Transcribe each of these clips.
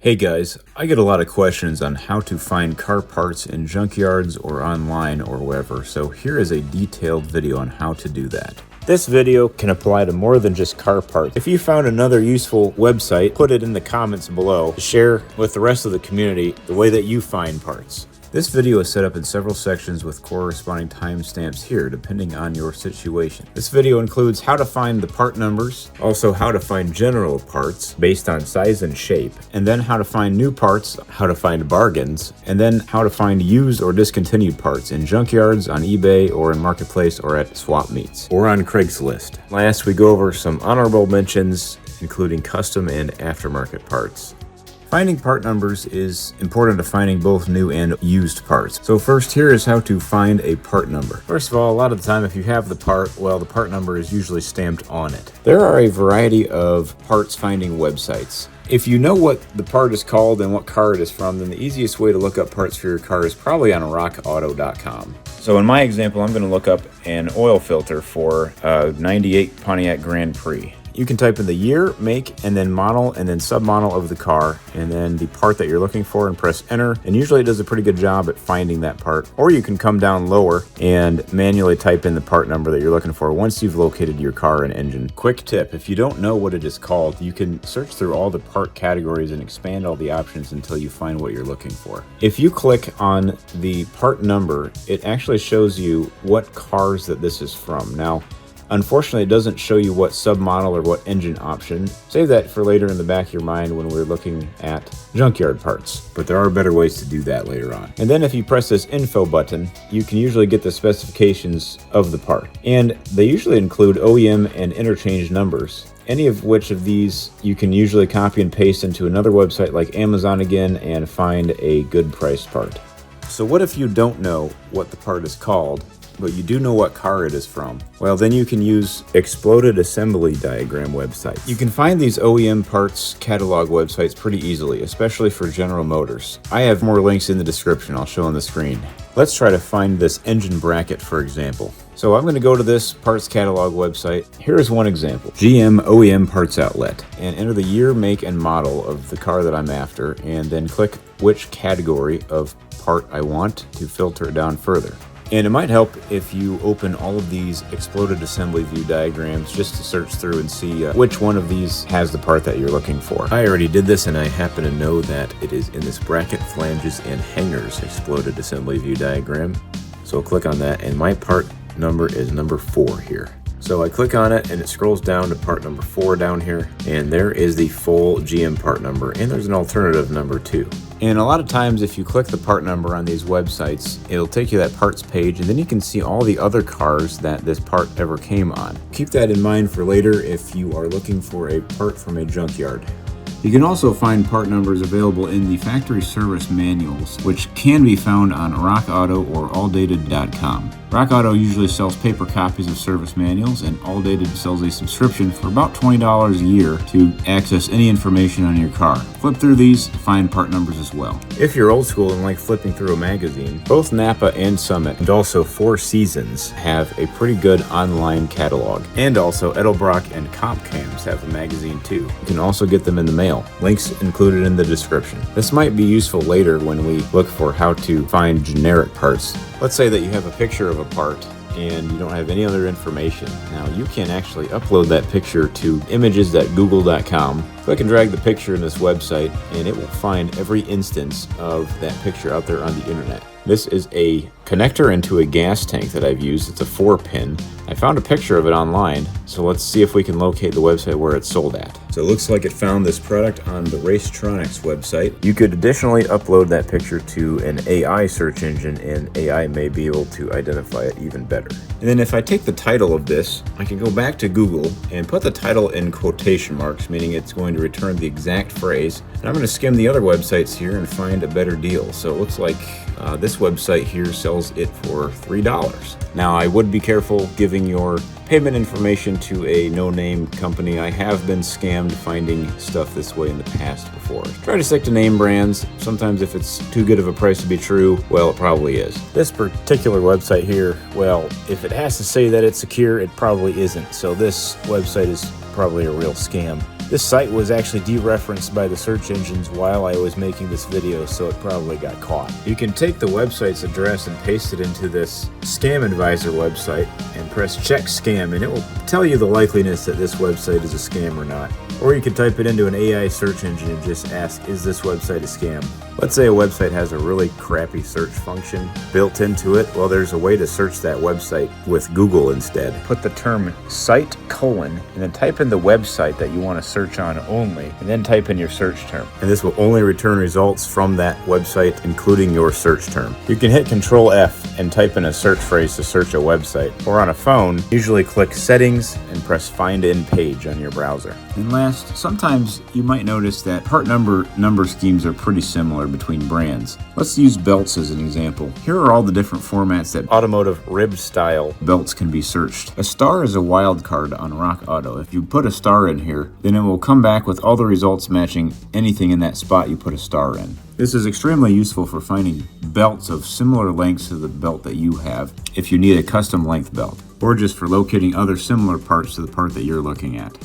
Hey guys, I get a lot of questions on how to find car parts in junkyards or online or wherever, so here is a detailed video on how to do that. This video can apply to more than just car parts. If you found another useful website, put it in the comments below to share with the rest of the community the way that you find parts. This video is set up in several sections with corresponding timestamps here, depending on your situation. This video includes how to find the part numbers, also how to find general parts based on size and shape, and then how to find new parts, how to find bargains, and then how to find used or discontinued parts in junkyards, on eBay, or in Marketplace, or at swap meets, or on Craigslist. Last, we go over some honorable mentions, including custom and aftermarket parts. Finding part numbers is important to finding both new and used parts. So first, here is how to find a part number. First of all, a lot of the time if you have the part, well, the part number is usually stamped on it. There are a variety of parts finding websites. If you know what the part is called and what car it is from, then the easiest way to look up parts for your car is probably on rockauto.com. So in my example, I'm going to look up an oil filter for a 98 Pontiac Grand Prix. You can type in the year, make, and then model, and then submodel of the car, and then the part that you're looking for, and press enter. And usually it does a pretty good job at finding that part. Or you can come down lower and manually type in the part number that you're looking for once you've located your car and engine. Quick tip, if you don't know what it is called, you can search through all the part categories and expand all the options until you find what you're looking for. If you click on the part number, it actually shows you what cars that this is from. Now, unfortunately, it doesn't show you what submodel or what engine option. Save that for later in the back of your mind when we're looking at junkyard parts. But there are better ways to do that later on. And then if you press this info button, you can usually get the specifications of the part. And they usually include OEM and interchange numbers. Any of which of these you can usually copy and paste into another website like Amazon again and find a good priced part. So what if you don't know what the part is called, but you do know what car it is from? Well, then you can use exploded assembly diagram websites. You can find these OEM parts catalog websites pretty easily, especially for General Motors. I have more links in the description I'll show on the screen. Let's try to find this engine bracket, for example. So I'm going to go to this parts catalog website. Here is one example, GM OEM parts outlet, and enter the year, make, and model of the car that I'm after, and then click which category of part I want to filter it down further. And it might help if you open all of these exploded assembly view diagrams just to search through and see which one of these has the part that you're looking for. I already did this and I happen to know that it is in this bracket, flanges, and hangers exploded assembly view diagram. So I'll click on that and my part number is number 4 here. So I click on it and it scrolls down to part number 4 down here, and there is the full GM part number, and there's an alternative number 2. And a lot of times if you click the part number on these websites, it'll take you to that parts page, and then you can see all the other cars that this part ever came on. Keep that in mind for later if you are looking for a part from a junkyard. You can also find part numbers available in the factory service manuals, which can be found on RockAuto or alldated.com. RockAuto usually sells paper copies of service manuals, and AllDated sells a subscription for about $20 a year to access any information on your car. Flip through these to find part numbers as well. If you're old school and like flipping through a magazine, both Napa and Summit, and also Four Seasons, have a pretty good online catalog. And also Edelbrock and CompCams have a magazine too. You can also get them in the mail. Links included in the description. This might be useful later when we look for how to find generic parts. Let's say that you have a picture of a part and you don't have any other information. Now you can actually upload that picture to images.google.com. Click and drag the picture in this website and it will find every instance of that picture out there on the internet. This is a connector into a gas tank that I've used. It's a 4-pin. I found a picture of it online, so let's see if we can locate the website where it's sold at. So it looks like it found this product on the Racetronics website. You could additionally upload that picture to an AI search engine, and AI may be able to identify it even better. And then if I take the title of this, I can go back to Google and put the title in quotation marks, meaning it's going to return the exact phrase. And I'm going to skim the other websites here and find a better deal. So it looks like this website here sells it for $3. Now I would be careful giving your payment information to a no-name company. I have been scammed finding stuff this way in the past before. Try to stick to name brands. Sometimes if it's too good of a price to be true, well, it probably is. This particular website here, well, if it has to say that it's secure, it probably isn't. So this website is probably a real scam. This site was actually dereferenced by the search engines while I was making this video, so it probably got caught. You can take the website's address and paste it into this Scam Advisor website and press check scam, and it will tell you the likeliness that this website is a scam or not. Or you can type it into an AI search engine and just ask, is this website a scam? Let's say a website has a really crappy search function built into it. Well, there's a way to search that website with Google instead. Put the term site : and then type in the website that you want to search on only, and then type in your search term. And this will only return results from that website, including your search term. You can hit Control F and type in a search phrase to search a website. Or on a phone, usually click Settings and press Find In Page on your browser. And last, sometimes you might notice that part number schemes are pretty similar between brands. Let's use belts as an example. Here are all the different formats that automotive rib style belts can be searched. A star is a wild card on Rock Auto. If you put a star in here, then it will come back with all the results matching anything in that spot you put a star in. This is extremely useful for finding belts of similar lengths to the belt that you have if you need a custom length belt, or just for locating other similar parts to the part that you're looking at.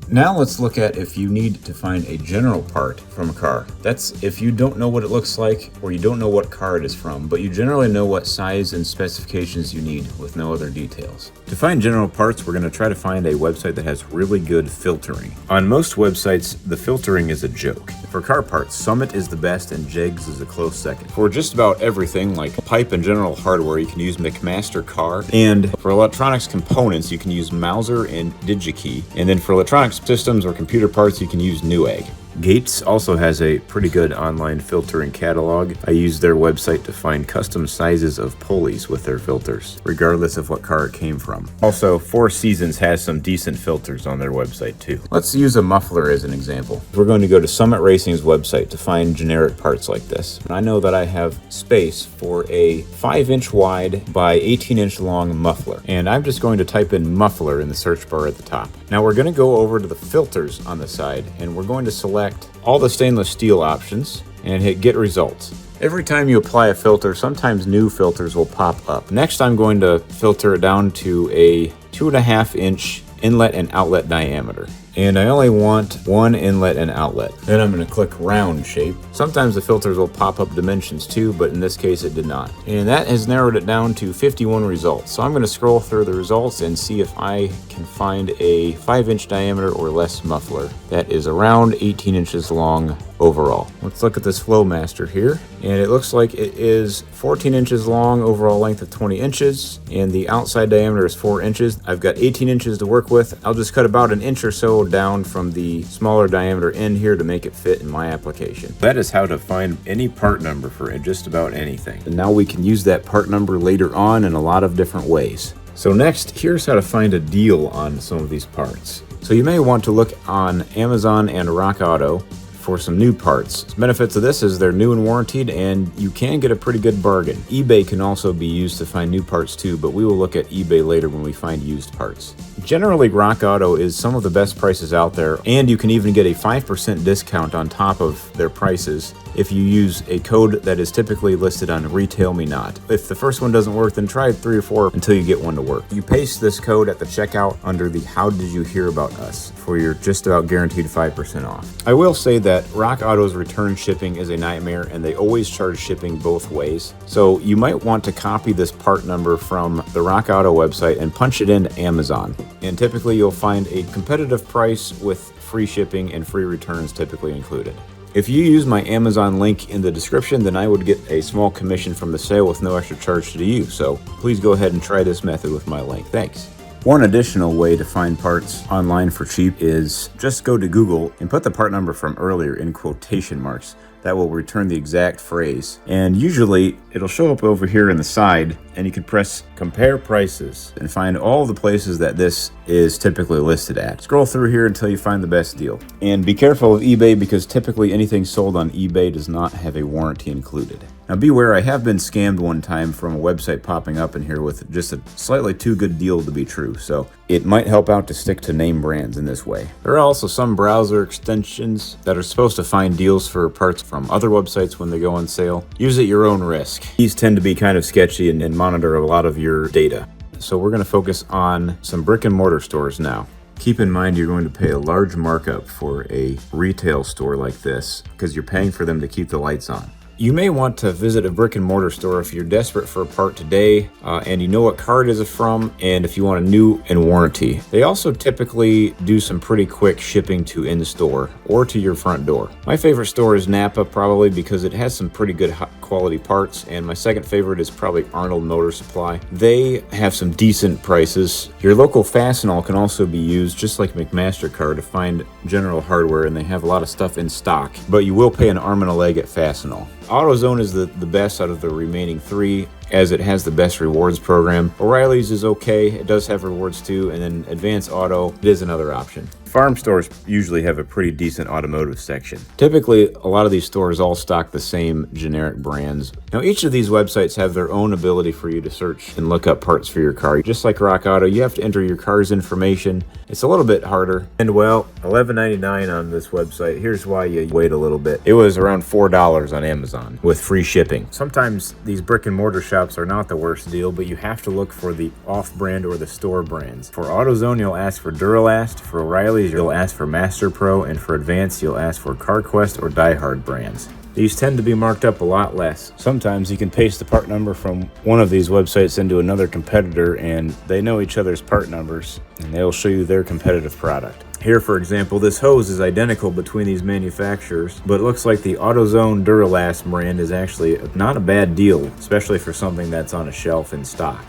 Now let's look at if you need to find a general part from a car. That's if you don't know what it looks like or you don't know what car it is from, but you generally know what size and specifications you need with no other details. To find general parts, we're going to try to find a website that has really good filtering. On most websites, the filtering is a joke. For car parts, Summit is the best and Jegs is a close second. For just about everything like pipe and general hardware, you can use McMaster Car. And for electronics components, you can use Mouser and DigiKey. And then for electronics systems or computer parts, you can use Newegg. Gates also has a pretty good online filtering catalog. I use their website to find custom sizes of pulleys with their filters, regardless of what car it came from. Also, Four Seasons has some decent filters on their website too. Let's use a muffler as an example. We're going to go to Summit Racing's website to find generic parts like this. I know that I have space for a 5-inch wide by 18-inch long muffler, and I'm just going to type in muffler in the search bar at the top. Now we're going to go over to the filters on the side, and we're going to select all the stainless steel options and hit get results. Every time you apply a filter, sometimes new filters will pop up. Next, I'm going to filter it down to a 2.5-inch inlet and outlet diameter. And I only want one inlet and outlet. Then I'm going to click round shape. Sometimes the filters will pop up dimensions too, but in this case it did not. And that has narrowed it down to 51 results. So I'm going to scroll through the results and see if I can find a 5-inch diameter or less muffler that is around 18 inches long overall. Let's look at this Flowmaster here, and it looks like it is 14 inches long, overall length of 20 inches, and the outside diameter is 4 inches. I've got 18 inches to work with. I'll just cut about an inch or so down from the smaller diameter end here to make it fit in my application. That is how to find any part number for just about anything. And now we can use that part number later on in a lot of different ways. So next, here's how to find a deal on some of these parts. So you may want to look on Amazon and Rock Auto for some new parts. The benefits of this is they're new and warranted, and you can get a pretty good bargain. eBay can also be used to find new parts too, but we will look at eBay later when we find used parts. Generally, Rock Auto is some of the best prices out there, and you can even get a 5% discount on top of their prices if you use a code that is typically listed on Retail Me Not. If the first one doesn't work, then try 3 or 4 until you get one to work. You paste this code at the checkout under the How Did You Hear About Us for your just about guaranteed 5% off. I will say that Rock Auto's return shipping is a nightmare, and they always charge shipping both ways. So you might want to copy this part number from the Rock Auto website and punch it into Amazon. And typically you'll find a competitive price with free shipping and free returns typically included. If you use my Amazon link in the description, then I would get a small commission from the sale with no extra charge to you. So please go ahead and try this method with my link. Thanks. One additional way to find parts online for cheap is just go to Google and put the part number from earlier in quotation marks. That will return the exact phrase. And usually it'll show up over here in the side, and you can press compare prices and find all the places that this is typically listed at. Scroll through here until you find the best deal. And be careful of eBay, because typically anything sold on eBay does not have a warranty included. Now beware, I have been scammed one time from a website popping up in here with just a slightly too good deal to be true, so it might help out to stick to name brands in this way. There are also some browser extensions that are supposed to find deals for parts from other websites when they go on sale. Use at your own risk. These tend to be kind of sketchy and monitor a lot of your data. So we're going to focus on some brick and mortar stores now. Keep in mind you're going to pay a large markup for a retail store like this because you're paying for them to keep the lights on. You may want to visit a brick and mortar store if you're desperate for a part today and you know what car it is from, and if you want a new and warranty. They also typically do some pretty quick shipping to in-store or to your front door. My favorite store is Napa, probably because it has some pretty good quality parts, and my second favorite is probably Arnold Motor Supply. They have some decent prices. Your local Fastenal can also be used, just like McMaster-Carr, to find general hardware, and they have a lot of stuff in stock, but you will pay an arm and a leg at Fastenal. AutoZone is the best out of the remaining three, as it has the best rewards program. O'Reilly's is okay, it does have rewards too, and then Advance Auto, it is another option. Farm stores usually have a pretty decent automotive section. Typically, a lot of these stores all stock the same generic brands. Now, each of these websites have their own ability for you to search and look up parts for your car. Just like Rock Auto, you have to enter your car's information. It's a little bit harder. And well, $11.99 on this website. Here's why you wait a little bit. It was around $4 on Amazon with free shipping. Sometimes these brick and mortar shops are not the worst deal, but you have to look for the off-brand or the store brands. For AutoZone, you'll ask for Duralast. For O'Reilly's, you'll ask for Master Pro, and for Advance, you'll ask for CarQuest or Die Hard brands. These tend to be marked up a lot less. Sometimes you can paste the part number from one of these websites into another competitor, and they know each other's part numbers, and they'll show you their competitive product. Here, for example, this hose is identical between these manufacturers, but it looks like the AutoZone Duralast brand is actually not a bad deal, especially for something that's on a shelf in stock.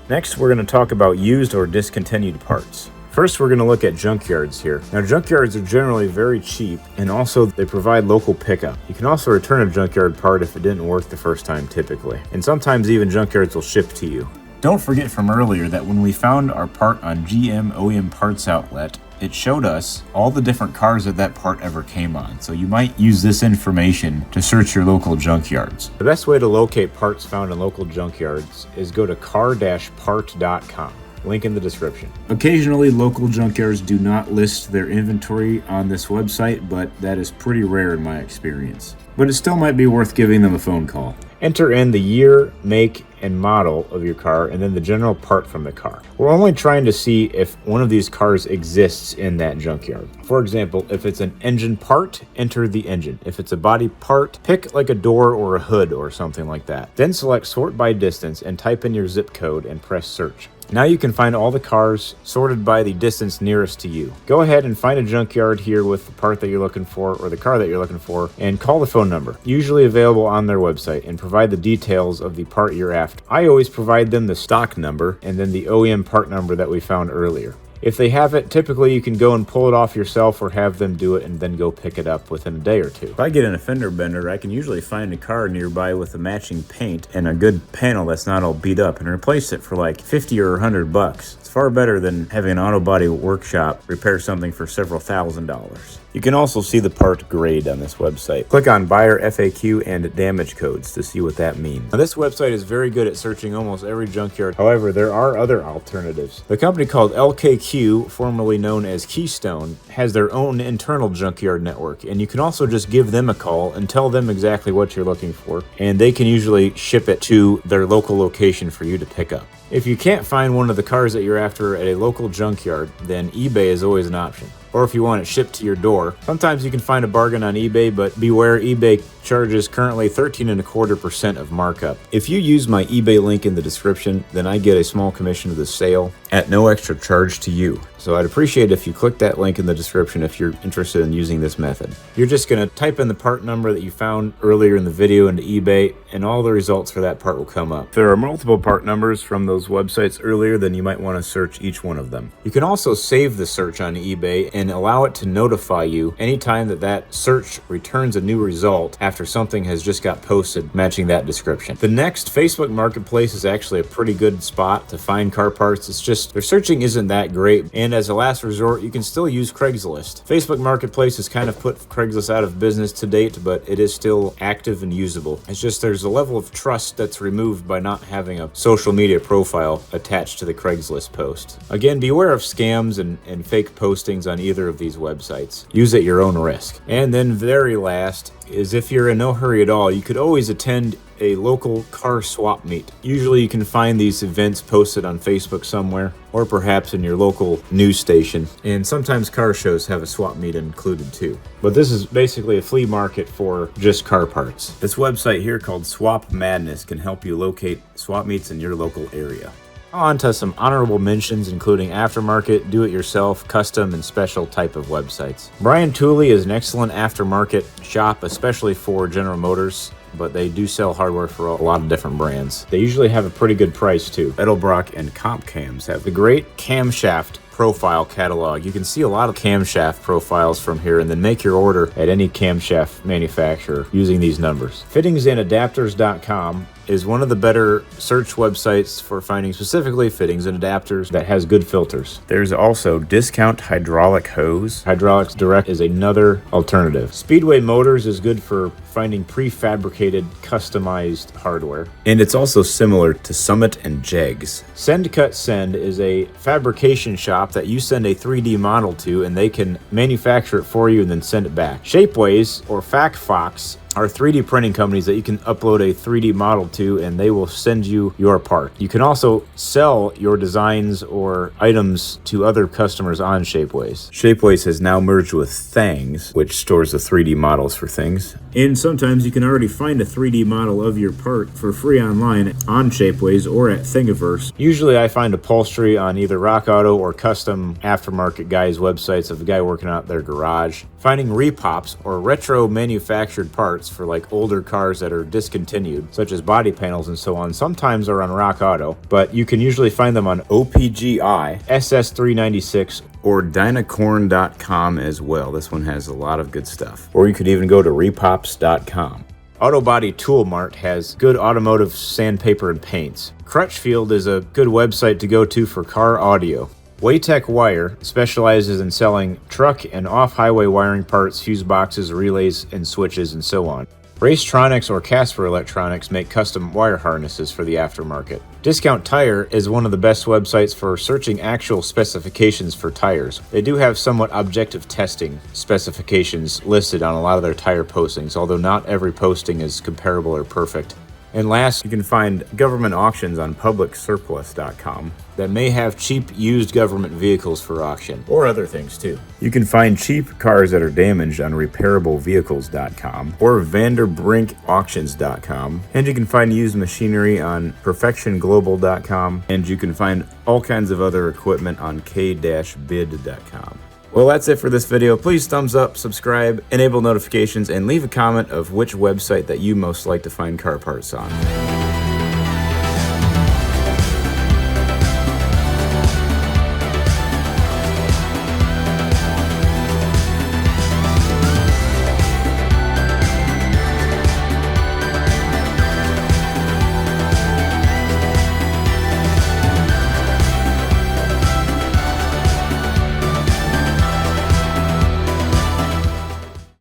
Next, we're going to talk about used or discontinued parts. First, we're going to look at Junkyards here. Now, Junkyards are generally very cheap, and also they provide local pickup. You can also return a junkyard part if it didn't work the first time typically, and sometimes even Junkyards will ship to you. Don't forget from earlier that when we found our part on GM OEM Parts Outlet, it showed us all the different cars that part ever came on, so you might use this information to search your local junkyards. The best way to locate parts found in local junkyards is go to car-part.com. Link in the description. Occasionally, local junkyards do not list their inventory on this website, but that is pretty rare in my experience. But it still might be worth giving them a phone call. Enter in the year, make, and model of your car, and then the general part from the car. We're only trying to see if one of these cars exists in that junkyard. For example, if it's an engine part, enter the engine. If it's a body part, pick like a door or a hood or something like that. Then select sort by distance and type in your zip code and press search. Now you can find all the cars sorted by the distance nearest to you. Go ahead and find a junkyard here with the part that you're looking for or the car that you're looking for, and call the phone number, usually available on their website, and provide the details of the part you're after. I always provide them the stock number and then the OEM part number that we found earlier. If they have it, typically you can go and pull it off yourself or have them do it and then go pick it up within a day or two. If I get in a fender bender, I can usually find a car nearby with a matching paint and a good panel that's not all beat up and replace it for like 50 or 100 bucks. It's far better than having an auto body workshop repair something for several $1,000s. You can also see the part grade on this website. Click on buyer FAQ and damage codes to see what that means. Now, this website is very good at searching almost every junkyard. However, there are other alternatives. The company called LKQ, formerly known as Keystone, has their own internal junkyard network, and you can also just give them a call and tell them exactly what you're looking for, and they can usually ship it to their local location for you to pick up. If you can't find one of the cars that you're after at a local junkyard, then eBay is always an option. Or if you want it shipped to your door. Sometimes you can find a bargain on eBay, but beware, eBay charges currently 13.25% of markup. If you use my eBay link in the description, then I get a small commission of the sale at no extra charge to you. So I'd appreciate if you click that link in the description if you're interested in using this method. You're just going to type in the part number that you found earlier in the video into eBay, and all the results for that part will come up. If there are multiple part numbers from those websites earlier, then you might want to search each one of them. You can also save the search on eBay and allow it to notify you anytime that search returns a new result after something has just got posted matching that description. The next, Facebook Marketplace, is actually a pretty good spot to find car parts. It's just their searching isn't that great, and as a last resort, you can still use Craigslist. Facebook Marketplace has kind of put Craigslist out of business to date, but it is still active and usable. It's just there's a level of trust that's removed by not having a social media profile attached to the Craigslist post. Again, beware of scams and fake postings on either of these websites. Use at your own risk. And then very last is, if you're in no hurry at all, you could always attend a local car swap meet. Usually you can find these events posted on Facebook somewhere, or perhaps in your local news station. And sometimes car shows have a swap meet included too. But this is basically a flea market for just car parts. This website here called Swap Madness can help you locate swap meets in your local area. On to some honorable mentions, including aftermarket, do-it-yourself, custom, and special type of websites. Brian Tooley is an excellent aftermarket shop, especially for General Motors, but they do sell hardware for a lot of different brands. They usually have a pretty good price too. Edelbrock and Comp Cams have the great camshaft profile catalog. You can see a lot of camshaft profiles from here and then make your order at any camshaft manufacturer using these numbers. Fittingsandadapters.com is one of the better search websites for finding specifically fittings and adapters that has good filters. There's also Discount Hydraulic Hose. Hydraulics Direct is another alternative. Speedway Motors is good for finding prefabricated, customized hardware. And it's also similar to Summit and Jegs. Send Cut Send is a fabrication shop that you send a 3D model to and they can manufacture it for you and then send it back. Shapeways or FacFox are 3D printing companies that you can upload a 3D model to and they will send you your part. You can also sell your designs or items to other customers on Shapeways. Shapeways has now merged with Thangs, which stores the 3D models for things. And sometimes you can already find a 3D model of your part for free online on Shapeways or at Thingiverse. Usually I find upholstery on either Rock Auto or custom aftermarket guys' websites of a guy working out their garage. Finding repops or retro manufactured parts for like older cars that are discontinued, such as body panels and so on, sometimes are on Rock Auto, but you can usually find them on OPGI, SS396, or Dynacorn.com as well. This one has a lot of good stuff. Or you could even go to repops.com. Auto Body Tool Mart has good automotive sandpaper and paints. Crutchfield is a good website to go to for car audio. Waytech Wire specializes in selling truck and off-highway wiring parts, fuse boxes, relays, and switches, and so on. Racetronics or Casper Electronics make custom wire harnesses for the aftermarket. Discount Tire is one of the best websites for searching actual specifications for tires. They do have somewhat objective testing specifications listed on a lot of their tire postings, although not every posting is comparable or perfect. And last, you can find government auctions on publicsurplus.com that may have cheap used government vehicles for auction, or other things too. You can find cheap cars that are damaged on repairablevehicles.com or vanderbrinckauctions.com, and you can find used machinery on perfectionglobal.com, and you can find all kinds of other equipment on k-bid.com. Well, that's it for this video. Please thumbs up, subscribe, enable notifications, and leave a comment of which website that you most like to find car parts on.